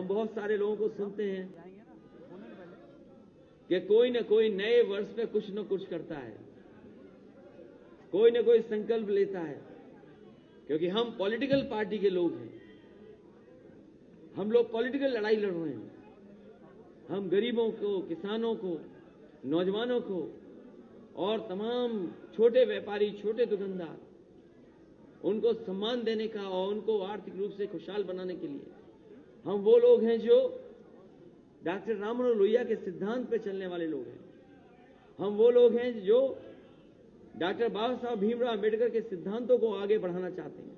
हम बहुत सारे लोगों को सुनते हैं कि कोई न कोई नए वर्ष पे कुछ न कुछ करता है, कोई न कोई संकल्प लेता है, क्योंकि हम पॉलिटिकल पार्टी के लोग हैं। हम लोग पॉलिटिकल लड़ाई लड़ रहे हैं। हम गरीबों को, किसानों को, नौजवानों को और तमाम छोटे व्यापारी, छोटे दुकानदार, उनको सम्मान देने का और उनको आर्थिक रूप से खुशहाल बनाने के लिए हम वो लोग हैं जो डॉक्टर राममनोहर लोहिया के सिद्धांत पे चलने वाले लोग हैं। हम वो लोग हैं जो डॉक्टर बाबा साहब भीमराव अम्बेडकर के सिद्धांतों को आगे बढ़ाना चाहते हैं।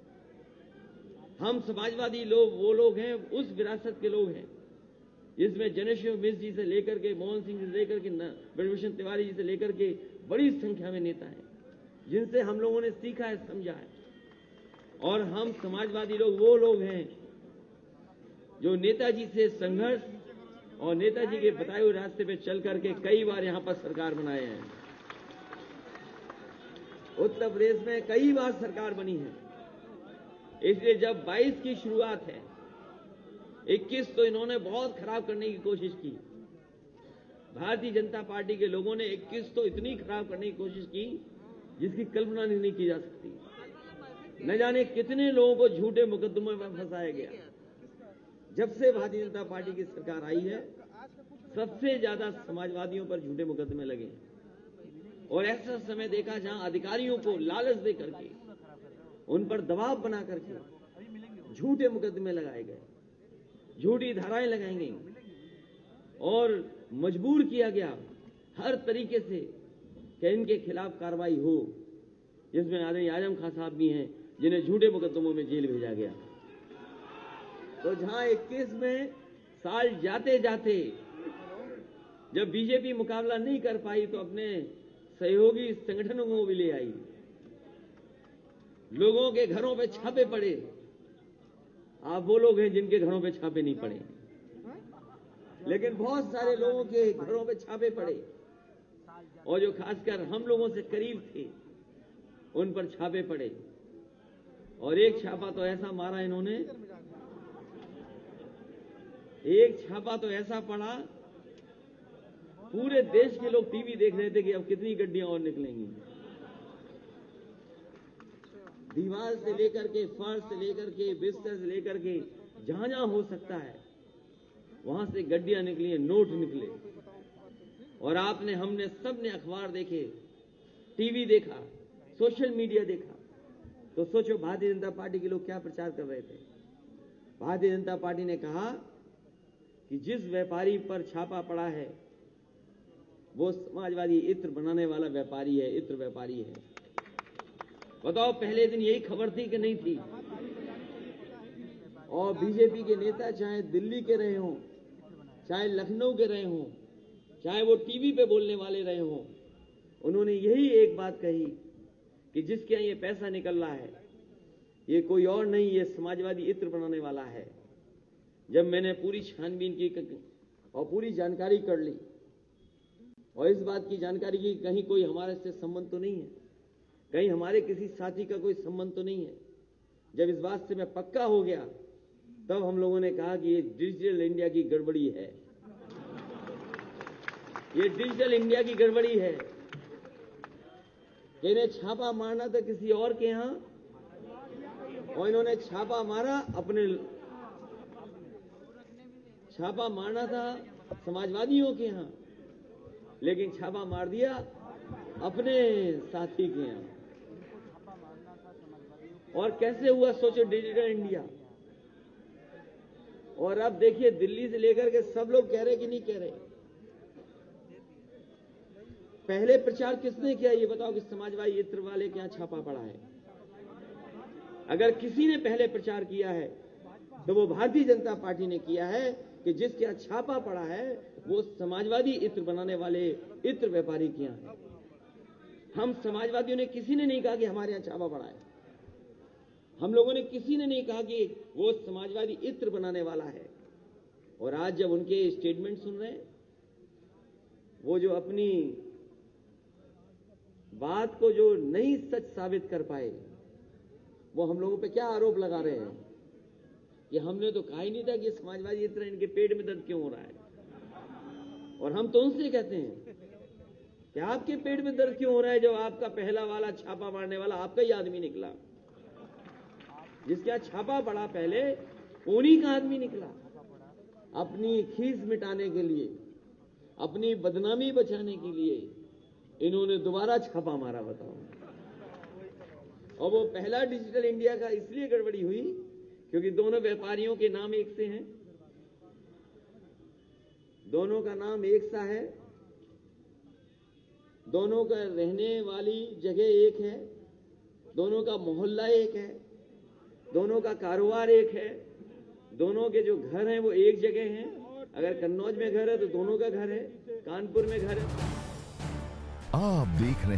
हम समाजवादी लोग वो लोग हैं, उस विरासत के लोग हैं जिसमें जनेश्वर मिश्र जी से लेकर के, मोहन सिंह जी से लेकर के, ब्रजभूषण तिवारी जी से लेकर के बड़ी संख्या में नेता हैं जिनसे हम लोगों ने सीखा है, समझा है। और हम समाजवादी लोग वो लोग हैं जो नेताजी से संघर्ष और नेताजी के बताए हुए रास्ते पे चल करके कई बार यहां पर सरकार बनाए हैं। उत्तर प्रदेश में कई बार सरकार बनी है। इसलिए जब 22 की शुरुआत है, 21 तो इन्होंने बहुत खराब करने की कोशिश की। भारतीय जनता पार्टी के लोगों ने 21 तो इतनी खराब करने की कोशिश की जिसकी कल्पना नहीं की जा सकती। न जाने कितने लोगों को झूठे मुकदमों में फंसाया गया। जब से भारतीय जनता पार्टी की सरकार आई है, सबसे ज्यादा समाजवादियों पर झूठे मुकदमे लगे हैं। और ऐसा समय देखा जहां अधिकारियों को लालच दे करके, उन पर दबाव बना करके झूठे मुकदमे लगाए गए, झूठी धाराएं लगाई गई और मजबूर किया गया हर तरीके से कि इनके खिलाफ कार्रवाई हो, जिसमें आदरणीय आजम खान साहब भी हैं जिन्हें झूठे मुकदमों में जेल भेजा गया। तो जहां 21 में साल जाते जाते जब बीजेपी मुकाबला नहीं कर पाई तो अपने सहयोगी संगठनों को भी ले आई। लोगों के घरों पे छापे पड़े। आप वो लोग हैं जिनके घरों पे छापे नहीं पड़े, लेकिन बहुत सारे लोगों के घरों पे छापे पड़े और जो खासकर हम लोगों से करीब थे उन पर छापे पड़े। और एक छापा तो ऐसा मारा इन्होंने, एक छापा तो ऐसा पड़ा, पूरे देश के लोग टीवी देख रहे थे कि अब कितनी गड्डियां और निकलेंगी। दीवार से लेकर के, फर्श से लेकर के, बिस्तर से लेकर के, जहां जहां हो सकता है वहां से गड्डियां निकली, नोट निकले। और आपने, हमने, सबने अखबार देखे, टीवी देखा, सोशल मीडिया देखा। तो सोचो भारतीय जनता पार्टी के लोग क्या प्रचार कर रहे थे। भारतीय जनता पार्टी ने कहा कि जिस व्यापारी पर छापा पड़ा है वो समाजवादी इत्र बनाने वाला व्यापारी है, इत्र व्यापारी है। बताओ, पहले दिन यही खबर थी कि नहीं थी? और बीजेपी के नेता चाहे दिल्ली के रहे हों, चाहे लखनऊ के रहे हों, चाहे वो टीवी पे बोलने वाले रहे हों, उन्होंने यही एक बात कही कि जिसके यहाँ ये पैसा निकल रहा है ये कोई और नहीं, ये समाजवादी इत्र बनाने वाला है। जब मैंने पूरी छानबीन की और पूरी जानकारी कर ली और इस बात की जानकारी की कहीं कोई हमारे से संबंध तो नहीं है, कहीं हमारे किसी साथी का कोई संबंध तो नहीं है, जब इस बात से मैं पक्का हो गया तब हम लोगों ने कहा कि ये डिजिटल इंडिया की गड़बड़ी है, ये डिजिटल इंडिया की गड़बड़ी है। इन्हें छापा मारना था किसी और के यहां और इन्होंने छापा मारा अपने, छापा मारना था समाजवादियों के यहां, लेकिन छापा मार दिया अपने साथी के यहां। और कैसे हुआ सोचो डिजिटल इंडिया। और अब देखिए दिल्ली से लेकर के सब लोग कह रहे कि नहीं कह रहे। पहले प्रचार किसने किया ये बताओ कि समाजवादी इत्र वाले के यहां छापा पड़ा है। अगर किसी ने पहले प्रचार किया है तो वो भारतीय जनता पार्टी ने किया है कि जिसके यहां छापा पड़ा है वो समाजवादी इत्र बनाने वाले इत्र व्यापारी के यहां है। हम समाजवादियों ने किसी ने नहीं कहा कि हमारे यहां छापा पड़ा है। हम लोगों ने किसी ने नहीं कहा कि वो समाजवादी इत्र बनाने वाला है। और आज जब उनके स्टेटमेंट सुन रहे हैं, वो जो अपनी बात को जो नहीं सच साबित कर पाए, वो हम लोगों पे क्या आरोप लगा रहे हैं कि हमने तो कहा ही नहीं था कि समाजवादी इतना इनके पेट में दर्द क्यों हो रहा है। और हम तो उनसे कहते हैं कि आपके पेट में दर्द क्यों हो रहा है, जब आपका पहला वाला छापा मारने वाला आपका ही आदमी निकला, जिसके यहाँ छापा पड़ा पहले उन्हीं का आदमी निकला। अपनी खीस मिटाने के लिए, अपनी बदनामी बचाने के लिए इन्होंने दोबारा छापा मारा। बताओ। और वो पहला डिजिटल इंडिया का इसलिए गड़बड़ी हुई क्योंकि दोनों व्यापारियों के नाम एक से हैं, दोनों का नाम एक सा है, दोनों का रहने वाली जगह एक है, दोनों का मोहल्ला एक है, दोनों का कारोबार एक है, दोनों के जो घर हैं वो एक जगह हैं। अगर कन्नौज में घर है तो दोनों का घर है, कानपुर में घर है। आप देख रहे हैं